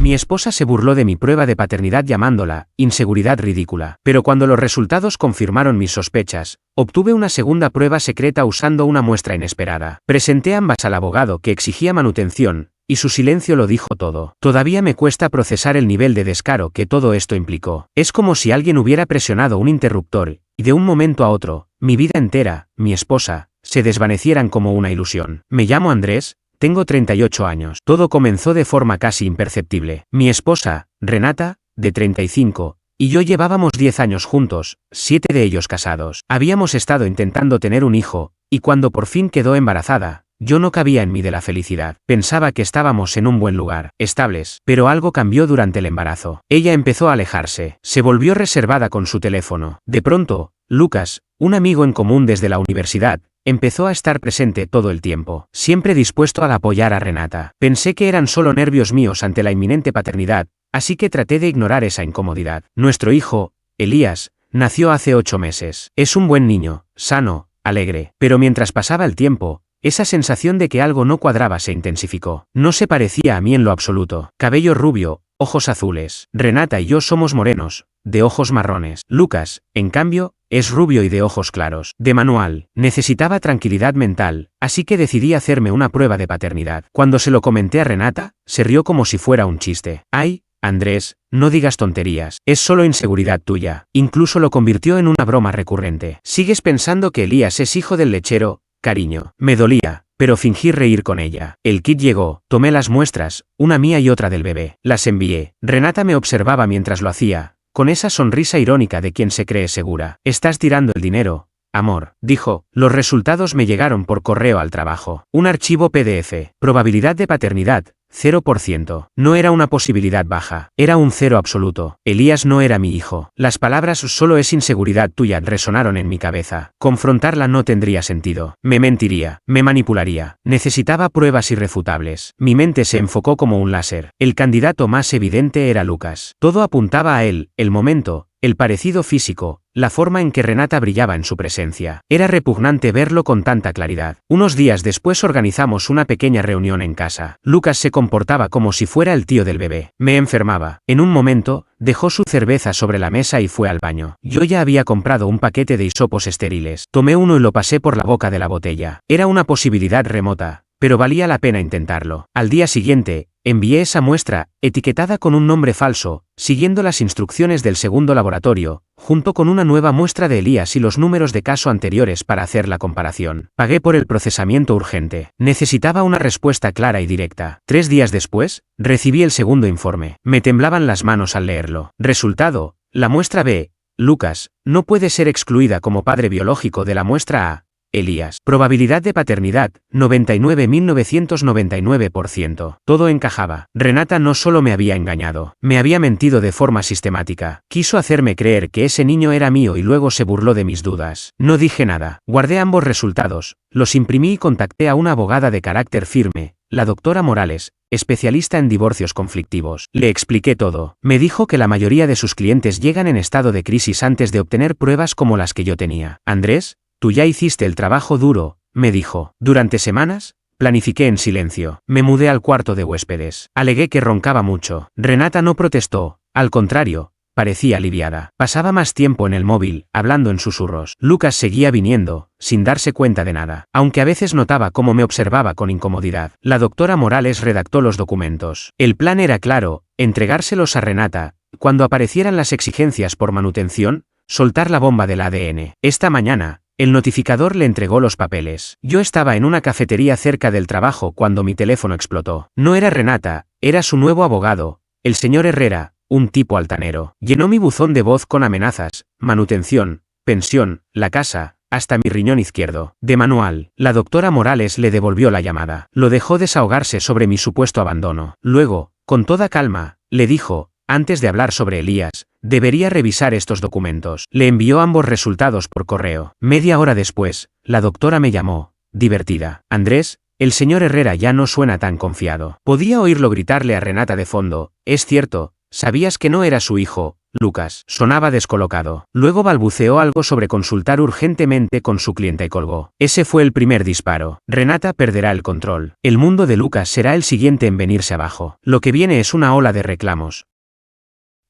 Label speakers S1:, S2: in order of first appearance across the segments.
S1: Mi esposa se burló de mi prueba de paternidad llamándola inseguridad ridícula. Pero cuando los resultados confirmaron mis sospechas, obtuve una segunda prueba secreta usando una muestra inesperada. Presenté ambas al abogado que exigía manutención, y su silencio lo dijo todo. Todavía me cuesta procesar el nivel de descaro que todo esto implicó. Es como si alguien hubiera presionado un interruptor, y de un momento a otro, mi vida entera, mi esposa, se desvanecieran como una ilusión. Me llamo Andrés, tengo 38 años. Todo comenzó de forma casi imperceptible. Mi esposa, Renata, de 35, y yo llevábamos 10 años juntos, 7 de ellos casados. Habíamos estado intentando tener un hijo, y cuando por fin quedó embarazada, yo no cabía en mí de la felicidad. Pensaba que estábamos en un buen lugar, estables, pero algo cambió durante el embarazo. Ella empezó a alejarse, se volvió reservada con su teléfono. De pronto, Lucas, un amigo en común desde la universidad, empezó a estar presente todo el tiempo, siempre dispuesto a apoyar a Renata. Pensé que eran solo nervios míos ante la inminente paternidad, así que traté de ignorar esa incomodidad. Nuestro hijo, Elías, nació hace 8 meses. Es un buen niño, sano, alegre. Pero mientras pasaba el tiempo, esa sensación de que algo no cuadraba se intensificó. No se parecía a mí en lo absoluto. Cabello rubio, ojos azules. Renata y yo somos morenos, de ojos marrones. Lucas, en cambio, es rubio y de ojos claros. De manual, necesitaba tranquilidad mental, así que decidí hacerme una prueba de paternidad. Cuando se lo comenté a Renata, se rió como si fuera un chiste. Ay, Andrés, no digas tonterías, es solo inseguridad tuya. Incluso lo convirtió en una broma recurrente. ¿Sigues pensando que Elías es hijo del lechero, cariño? Me dolía, pero fingí reír con ella. El kit llegó, tomé las muestras, una mía y otra del bebé. Las envié. Renata me observaba mientras lo hacía, con esa sonrisa irónica de quien se cree segura. Estás tirando el dinero, amor, dijo. Los resultados me llegaron por correo al trabajo. Un archivo PDF. Probabilidad de paternidad, 0%. No era una posibilidad baja, era un 0 absoluto. Elías no era mi hijo. Las palabras solo es inseguridad tuya resonaron en mi cabeza. Confrontarla no tendría sentido. Me mentiría, me manipularía. Necesitaba pruebas irrefutables. Mi mente se enfocó como un láser. El candidato más evidente era Lucas. Todo apuntaba a él, el momento, el parecido físico, la forma en que Renata brillaba en su presencia. Era repugnante verlo con tanta claridad. Unos días después organizamos una pequeña reunión en casa. Lucas se comportaba como si fuera el tío del bebé. Me enfermaba. En un momento, dejó su cerveza sobre la mesa y fue al baño. Yo ya había comprado un paquete de hisopos estériles. Tomé uno y lo pasé por la boca de la botella. Era una posibilidad remota, pero valía la pena intentarlo. Al día siguiente, envié esa muestra, etiquetada con un nombre falso, siguiendo las instrucciones del segundo laboratorio, junto con una nueva muestra de Elías y los números de caso anteriores para hacer la comparación. Pagué por el procesamiento urgente. Necesitaba una respuesta clara y directa. 3 días después, recibí el segundo informe. Me temblaban las manos al leerlo. Resultado, la muestra B, Lucas, no puede ser excluida como padre biológico de la muestra A, Elías. Probabilidad de paternidad, 99.999%. Todo encajaba. Renata no solo me había engañado, me había mentido de forma sistemática. Quiso hacerme creer que ese niño era mío y luego se burló de mis dudas. No dije nada. Guardé ambos resultados, los imprimí y contacté a una abogada de carácter firme, la doctora Morales, especialista en divorcios conflictivos. Le expliqué todo. Me dijo que la mayoría de sus clientes llegan en estado de crisis antes de obtener pruebas como las que yo tenía. Andrés, tú ya hiciste el trabajo duro, me dijo. Durante semanas, planifiqué en silencio. Me mudé al cuarto de huéspedes. Alegué que roncaba mucho. Renata no protestó, al contrario, parecía aliviada. Pasaba más tiempo en el móvil, hablando en susurros. Lucas seguía viniendo, sin darse cuenta de nada, aunque a veces notaba cómo me observaba con incomodidad. La doctora Morales redactó los documentos. El plan era claro, entregárselos a Renata. Cuando aparecieran las exigencias por manutención, soltar la bomba del ADN. Esta mañana, el notificador le entregó los papeles. Yo estaba en una cafetería cerca del trabajo cuando mi teléfono explotó. No era Renata, era su nuevo abogado, el señor Herrera, un tipo altanero. Llenó mi buzón de voz con amenazas, manutención, pensión, la casa, hasta mi riñón izquierdo. De manual, la doctora Morales le devolvió la llamada. Lo dejó desahogarse sobre mi supuesto abandono. Luego, con toda calma, le dijo, antes de hablar sobre Elías, debería revisar estos documentos. Le envió ambos resultados por correo. Media hora después, la doctora me llamó, divertida. Andrés, el señor Herrera ya no suena tan confiado. Podía oírlo gritarle a Renata de fondo. Es cierto, sabías que no era su hijo, Lucas. Sonaba descolocado. Luego balbuceó algo sobre consultar urgentemente con su clienta y colgó. Ese fue el primer disparo. Renata perderá el control. El mundo de Lucas será el siguiente en venirse abajo. Lo que viene es una ola de reclamos.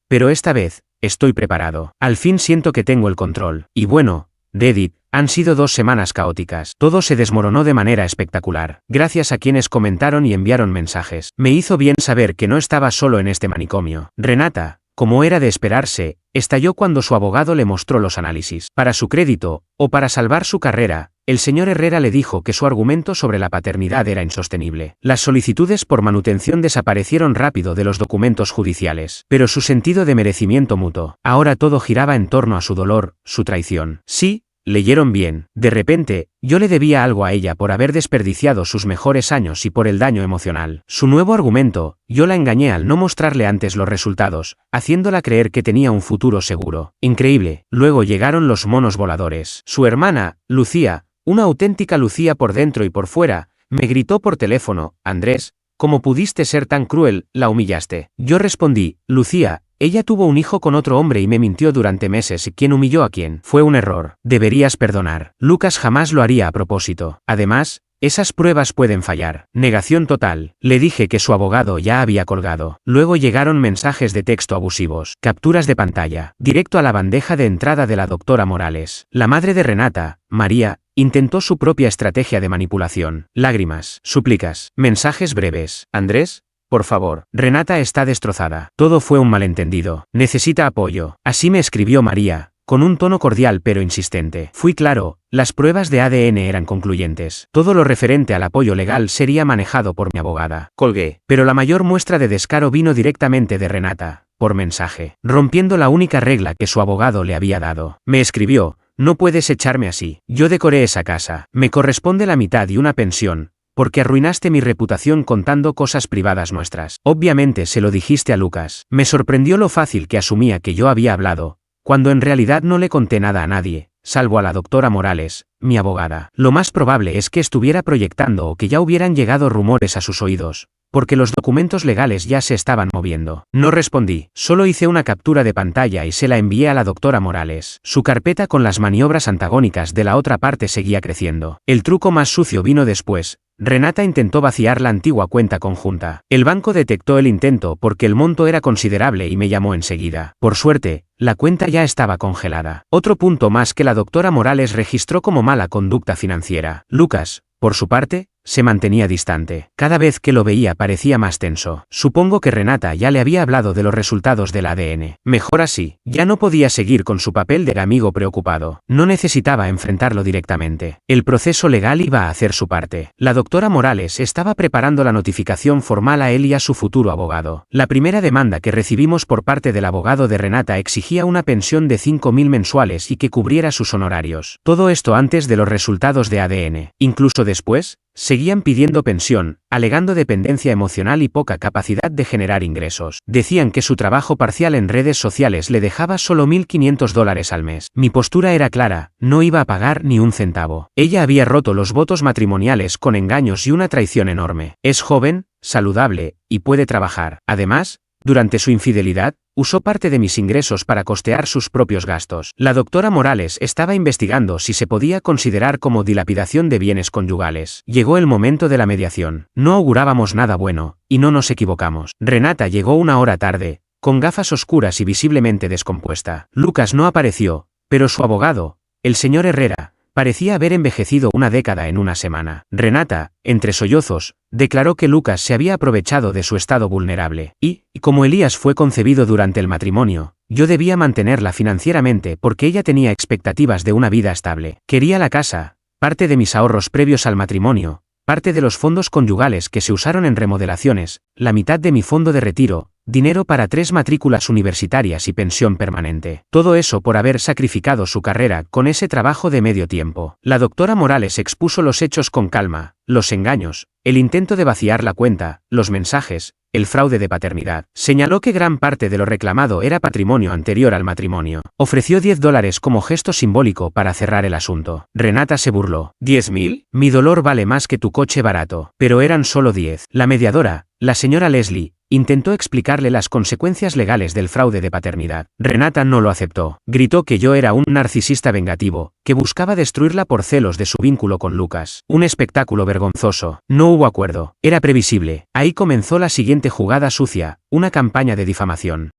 S1: Pero esta vez, estoy preparado. Al fin siento que tengo el control. Y bueno, de Edith, han sido 2 semanas caóticas. Todo se desmoronó de manera espectacular. Gracias a quienes comentaron y enviaron mensajes. Me hizo bien saber que no estaba solo en este manicomio. Renata, como era de esperarse, estalló cuando su abogado le mostró los análisis. Para su crédito, o para salvar su carrera, el señor Herrera le dijo que su argumento sobre la paternidad era insostenible. Las solicitudes por manutención desaparecieron rápido de los documentos judiciales, pero su sentido de merecimiento mutó. Ahora todo giraba en torno a su dolor, su traición. Sí, leyeron bien. De repente, yo le debía algo a ella por haber desperdiciado sus mejores años y por el daño emocional. Su nuevo argumento, yo la engañé al no mostrarle antes los resultados, haciéndola creer que tenía un futuro seguro. Increíble. Luego llegaron los monos voladores. Su hermana, Lucía, una auténtica Lucía por dentro y por fuera, me gritó por teléfono: Andrés, ¿cómo pudiste ser tan cruel? La humillaste. Yo respondí: Lucía, ella tuvo un hijo con otro hombre y me mintió durante meses. ¿Quién humilló a quién? Fue un error. Deberías perdonar. Lucas jamás lo haría a propósito. Además, esas pruebas pueden fallar. Negación total. Le dije que su abogado ya había colgado. Luego llegaron mensajes de texto abusivos, capturas de pantalla, directo a la bandeja de entrada de la doctora Morales. La madre de Renata, María, intentó su propia estrategia de manipulación. Lágrimas, súplicas, mensajes breves. Andrés, por favor, Renata está destrozada. Todo fue un malentendido. Necesita apoyo. Así me escribió María, con un tono cordial pero insistente. Fui claro, las pruebas de ADN eran concluyentes. Todo lo referente al apoyo legal sería manejado por mi abogada. Colgué. Pero la mayor muestra de descaro vino directamente de Renata, por mensaje, rompiendo la única regla que su abogado le había dado. Me escribió: no puedes echarme así. Yo decoré esa casa. Me corresponde la mitad y una pensión, porque arruinaste mi reputación contando cosas privadas nuestras. Obviamente se lo dijiste a Lucas. Me sorprendió lo fácil que asumía que yo había hablado, cuando en realidad no le conté nada a nadie, salvo a la doctora Morales, mi abogada. Lo más probable es que estuviera proyectando o que ya hubieran llegado rumores a sus oídos, porque los documentos legales ya se estaban moviendo. No respondí, solo hice una captura de pantalla y se la envié a la doctora Morales. Su carpeta con las maniobras antagónicas de la otra parte seguía creciendo. El truco más sucio vino después. Renata intentó vaciar la antigua cuenta conjunta. El banco detectó el intento porque el monto era considerable y me llamó enseguida. Por suerte, la cuenta ya estaba congelada. Otro punto más que la doctora Morales registró como mala conducta financiera. Lucas, por su parte, se mantenía distante. Cada vez que lo veía parecía más tenso. Supongo que Renata ya le había hablado de los resultados del ADN. Mejor así. Ya no podía seguir con su papel de amigo preocupado. No necesitaba enfrentarlo directamente. El proceso legal iba a hacer su parte. La doctora Morales estaba preparando la notificación formal a él y a su futuro abogado. La primera demanda que recibimos por parte del abogado de Renata exigía una pensión de 5.000 mensuales y que cubriera sus honorarios. Todo esto antes de los resultados de ADN. Incluso después, seguían pidiendo pensión, alegando dependencia emocional y poca capacidad de generar ingresos. Decían que su trabajo parcial en redes sociales le dejaba solo $1.500 al mes. Mi postura era clara, no iba a pagar ni un centavo. Ella había roto los votos matrimoniales con engaños y una traición enorme. Es joven, saludable, y puede trabajar. Además, durante su infidelidad, usó parte de mis ingresos para costear sus propios gastos. La doctora Morales estaba investigando si se podía considerar como dilapidación de bienes conyugales. Llegó el momento de la mediación. No augurábamos nada bueno, y no nos equivocamos. Renata llegó 1 hora tarde, con gafas oscuras y visiblemente descompuesta. Lucas no apareció, pero su abogado, el señor Herrera, parecía haber envejecido 1 década en 1 semana. Renata, entre sollozos, declaró que Lucas se había aprovechado de su estado vulnerable. Y, como Elías fue concebido durante el matrimonio, yo debía mantenerla financieramente porque ella tenía expectativas de una vida estable. Quería la casa, parte de mis ahorros previos al matrimonio, parte de los fondos conyugales que se usaron en remodelaciones, la mitad de mi fondo de retiro, dinero para 3 matrículas universitarias y pensión permanente. Todo eso por haber sacrificado su carrera con ese trabajo de medio tiempo. La doctora Morales expuso los hechos con calma, los engaños, el intento de vaciar la cuenta, los mensajes, el fraude de paternidad. Señaló que gran parte de lo reclamado era patrimonio anterior al matrimonio. Ofreció $10 como gesto simbólico para cerrar el asunto. Renata se burló. ¿10.000? Mi dolor vale más que tu coche barato. Pero eran solo 10. La mediadora, la señora Leslie, intentó explicarle las consecuencias legales del fraude de paternidad. Renata no lo aceptó. Gritó que yo era un narcisista vengativo, que buscaba destruirla por celos de su vínculo con Lucas. Un espectáculo vergonzoso. No hubo acuerdo. Era previsible. Ahí comenzó la siguiente jugada sucia, una campaña de difamación.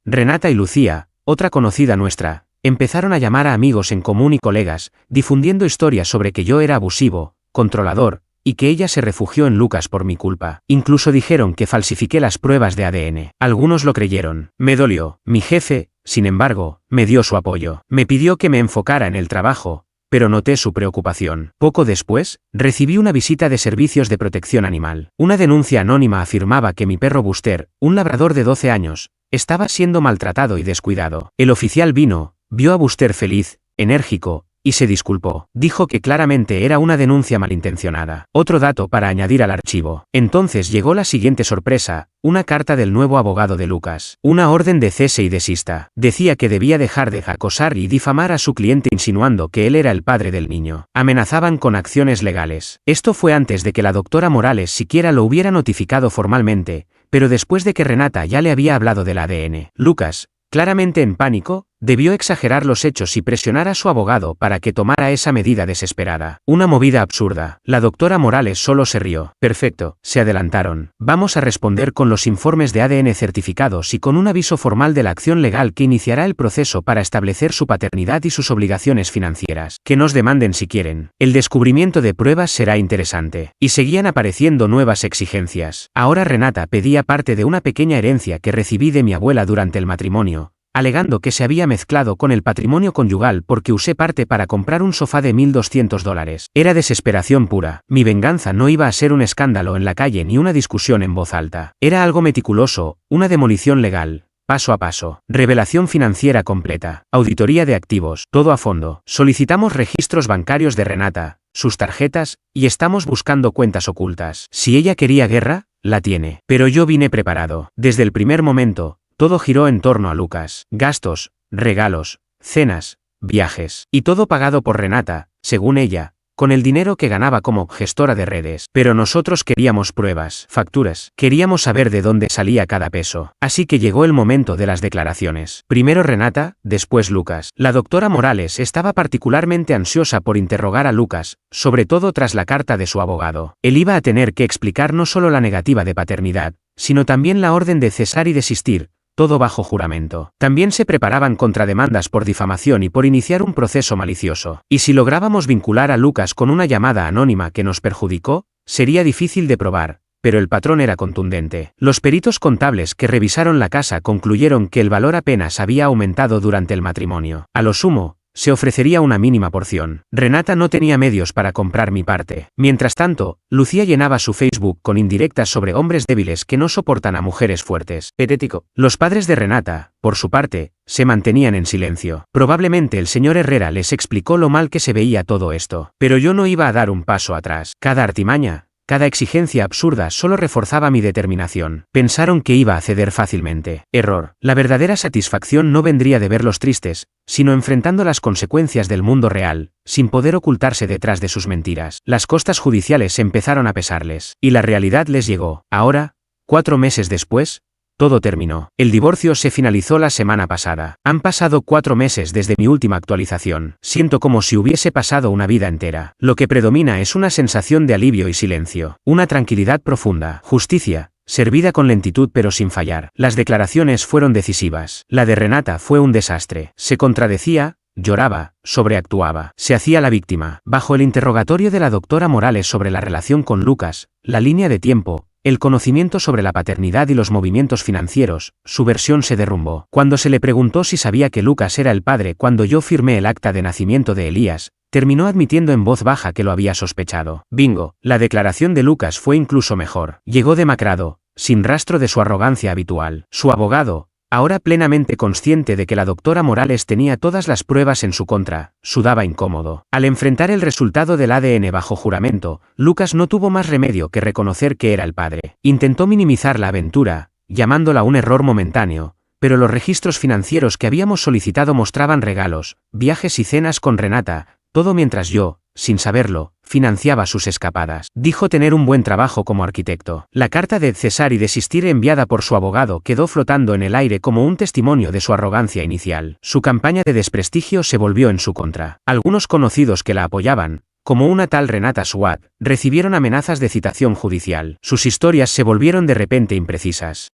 S1: Renata y Lucía, otra conocida nuestra, empezaron a llamar a amigos en común y colegas, difundiendo historias sobre que yo era abusivo, controlador, y que ella se refugió en Lucas por mi culpa. Incluso dijeron que falsifiqué las pruebas de ADN. Algunos lo creyeron. Me dolió. Mi jefe, sin embargo, me dio su apoyo. Me pidió que me enfocara en el trabajo, pero noté su preocupación. Poco después, recibí una visita de servicios de protección animal. Una denuncia anónima afirmaba que mi perro Buster, un labrador de 12 años, estaba siendo maltratado y descuidado. El oficial vino, vio a Buster feliz, enérgico, y se disculpó. Dijo que claramente era una denuncia malintencionada. Otro dato para añadir al archivo. Entonces llegó la siguiente sorpresa, una carta del nuevo abogado de Lucas. Una orden de cese y desista. Decía que debía dejar de acosar y difamar a su cliente insinuando que él era el padre del niño. Amenazaban con acciones legales. Esto fue antes de que la doctora Morales siquiera lo hubiera notificado formalmente, pero después de que Renata ya le había hablado del ADN. Lucas, claramente en pánico, debió exagerar los hechos y presionar a su abogado para que tomara esa medida desesperada. Una movida absurda. La doctora Morales solo se rió. Perfecto, se adelantaron. Vamos a responder con los informes de ADN certificados y con un aviso formal de la acción legal que iniciará el proceso para establecer su paternidad y sus obligaciones financieras. Que nos demanden si quieren. El descubrimiento de pruebas será interesante. Y seguían apareciendo nuevas exigencias. Ahora Renata pedía parte de una pequeña herencia que recibí de mi abuela durante el matrimonio, alegando que se había mezclado con el patrimonio conyugal porque usé parte para comprar un sofá de $1.200. Era desesperación pura. Mi venganza no iba a ser un escándalo en la calle ni una discusión en voz alta. Era algo meticuloso, una demolición legal, paso a paso. Revelación financiera completa. Auditoría de activos, todo a fondo. Solicitamos registros bancarios de Renata, sus tarjetas, y estamos buscando cuentas ocultas. Si ella quería guerra, la tiene. Pero yo vine preparado. Desde el primer momento, todo giró en torno a Lucas. Gastos, regalos, cenas, viajes. Y todo pagado por Renata, según ella, con el dinero que ganaba como gestora de redes. Pero nosotros queríamos pruebas, facturas. Queríamos saber de dónde salía cada peso. Así que llegó el momento de las declaraciones. Primero Renata, después Lucas. La doctora Morales estaba particularmente ansiosa por interrogar a Lucas, sobre todo tras la carta de su abogado. Él iba a tener que explicar no solo la negativa de paternidad, sino también la orden de cesar y desistir, todo bajo juramento. También se preparaban contrademandas por difamación y por iniciar un proceso malicioso. Y si lográbamos vincular a Lucas con una llamada anónima que nos perjudicó, sería difícil de probar, pero el patrón era contundente. Los peritos contables que revisaron la casa concluyeron que el valor apenas había aumentado durante el matrimonio. A lo sumo, se ofrecería una mínima porción. Renata no tenía medios para comprar mi parte. Mientras tanto, Lucía llenaba su Facebook con indirectas sobre hombres débiles que no soportan a mujeres fuertes. Patético. Los padres de Renata, por su parte, se mantenían en silencio. Probablemente el señor Herrera les explicó lo mal que se veía todo esto. Pero yo no iba a dar un paso atrás. Cada artimaña, cada exigencia absurda solo reforzaba mi determinación. Pensaron que iba a ceder fácilmente. Error. La verdadera satisfacción no vendría de verlos tristes, sino enfrentando las consecuencias del mundo real, sin poder ocultarse detrás de sus mentiras. Las costas judiciales empezaron a pesarles, y la realidad les llegó. Ahora, 4 meses después, todo terminó. El divorcio se finalizó la semana pasada. Han pasado 4 meses desde mi última actualización. Siento como si hubiese pasado una vida entera. Lo que predomina es una sensación de alivio y silencio. Una tranquilidad profunda. Justicia, servida con lentitud pero sin fallar. Las declaraciones fueron decisivas. La de Renata fue un desastre. Se contradecía, lloraba, sobreactuaba. Se hacía la víctima. Bajo el interrogatorio de la doctora Morales sobre la relación con Lucas, la línea de tiempo, el conocimiento sobre la paternidad y los movimientos financieros, su versión se derrumbó. Cuando se le preguntó si sabía que Lucas era el padre cuando yo firmé el acta de nacimiento de Elías, terminó admitiendo en voz baja que lo había sospechado. Bingo, la declaración de Lucas fue incluso mejor. Llegó demacrado, sin rastro de su arrogancia habitual. Su abogado, ahora plenamente consciente de que la doctora Morales tenía todas las pruebas en su contra, sudaba incómodo. Al enfrentar el resultado del ADN bajo juramento, Lucas no tuvo más remedio que reconocer que era el padre. Intentó minimizar la aventura, llamándola un error momentáneo, pero los registros financieros que habíamos solicitado mostraban regalos, viajes y cenas con Renata, todo mientras yo, sin saberlo, financiaba sus escapadas. Dijo tener un buen trabajo como arquitecto. La carta de cesar y desistir enviada por su abogado quedó flotando en el aire como un testimonio de su arrogancia inicial. Su campaña de desprestigio se volvió en su contra. Algunos conocidos que la apoyaban, como una tal Renata Swat, recibieron amenazas de citación judicial. Sus historias se volvieron de repente imprecisas.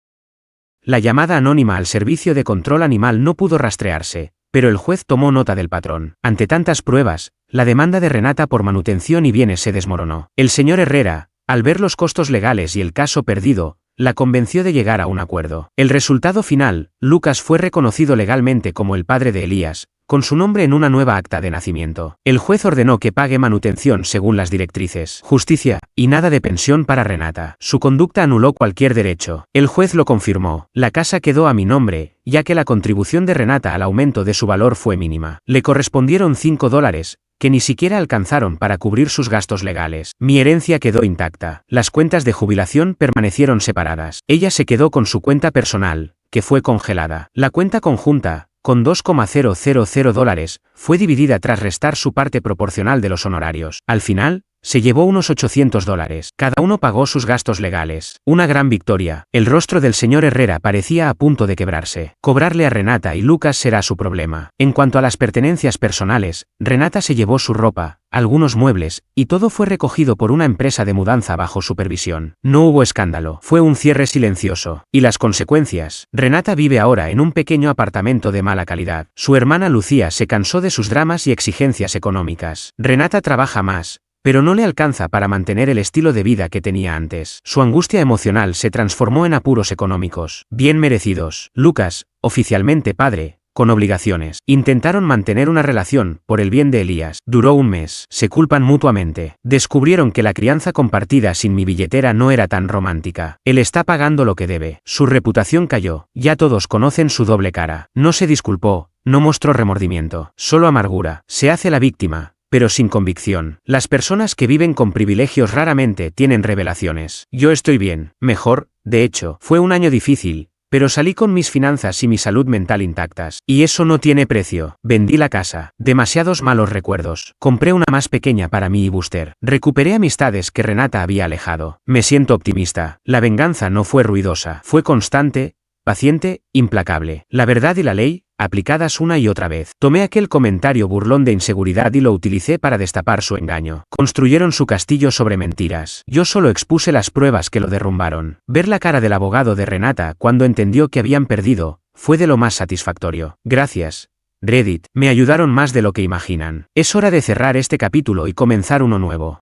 S1: La llamada anónima al Servicio de Control Animal no pudo rastrearse, pero el juez tomó nota del patrón. Ante tantas pruebas, la demanda de Renata por manutención y bienes se desmoronó. El señor Herrera, al ver los costos legales y el caso perdido, la convenció de llegar a un acuerdo. El resultado final, Lucas fue reconocido legalmente como el padre de Elías, con su nombre en una nueva acta de nacimiento. El juez ordenó que pague manutención según las directrices, justicia, y nada de pensión para Renata. Su conducta anuló cualquier derecho. El juez lo confirmó. La casa quedó a mi nombre, ya que la contribución de Renata al aumento de su valor fue mínima. Le correspondieron $5, que ni siquiera alcanzaron para cubrir sus gastos legales. Mi herencia quedó intacta. Las cuentas de jubilación permanecieron separadas. Ella se quedó con su cuenta personal, que fue congelada. La cuenta conjunta, con $2,000, fue dividida tras restar su parte proporcional de los honorarios. Al final, se llevó unos $800. Cada uno pagó sus gastos legales. Una gran victoria. El rostro del señor Herrera parecía a punto de quebrarse. Cobrarle a Renata y Lucas será su problema. En cuanto a las pertenencias personales, Renata se llevó su ropa, algunos muebles, y todo fue recogido por una empresa de mudanza bajo supervisión. No hubo escándalo. Fue un cierre silencioso. ¿Y las consecuencias? Renata vive ahora en un pequeño apartamento de mala calidad. Su hermana Lucía se cansó de sus dramas y exigencias económicas. Renata trabaja más, pero no le alcanza para mantener el estilo de vida que tenía antes. Su angustia emocional se transformó en apuros económicos, bien merecidos. Lucas, oficialmente padre, con obligaciones, intentaron mantener una relación, por el bien de Elías. Duró un mes. Se culpan mutuamente. Descubrieron que la crianza compartida sin mi billetera no era tan romántica. Él está pagando lo que debe. Su reputación cayó. Ya todos conocen su doble cara. No se disculpó, no mostró remordimiento, solo amargura. Se hace la víctima, pero sin convicción. Las personas que viven con privilegios raramente tienen revelaciones. Yo estoy bien, mejor, de hecho, fue un año difícil, pero salí con mis finanzas y mi salud mental intactas. Y eso no tiene precio. Vendí la casa. Demasiados malos recuerdos. Compré una más pequeña para mí y Buster. Recuperé amistades que Renata había alejado. Me siento optimista. La venganza no fue ruidosa. Fue constante, paciente, implacable. La verdad y la ley, aplicadas una y otra vez. Tomé aquel comentario burlón de inseguridad y lo utilicé para destapar su engaño. Construyeron su castillo sobre mentiras. Yo solo expuse las pruebas que lo derrumbaron. Ver la cara del abogado de Renata cuando entendió que habían perdido, fue de lo más satisfactorio. Gracias, Reddit, me ayudaron más de lo que imaginan. Es hora de cerrar este capítulo y comenzar uno nuevo.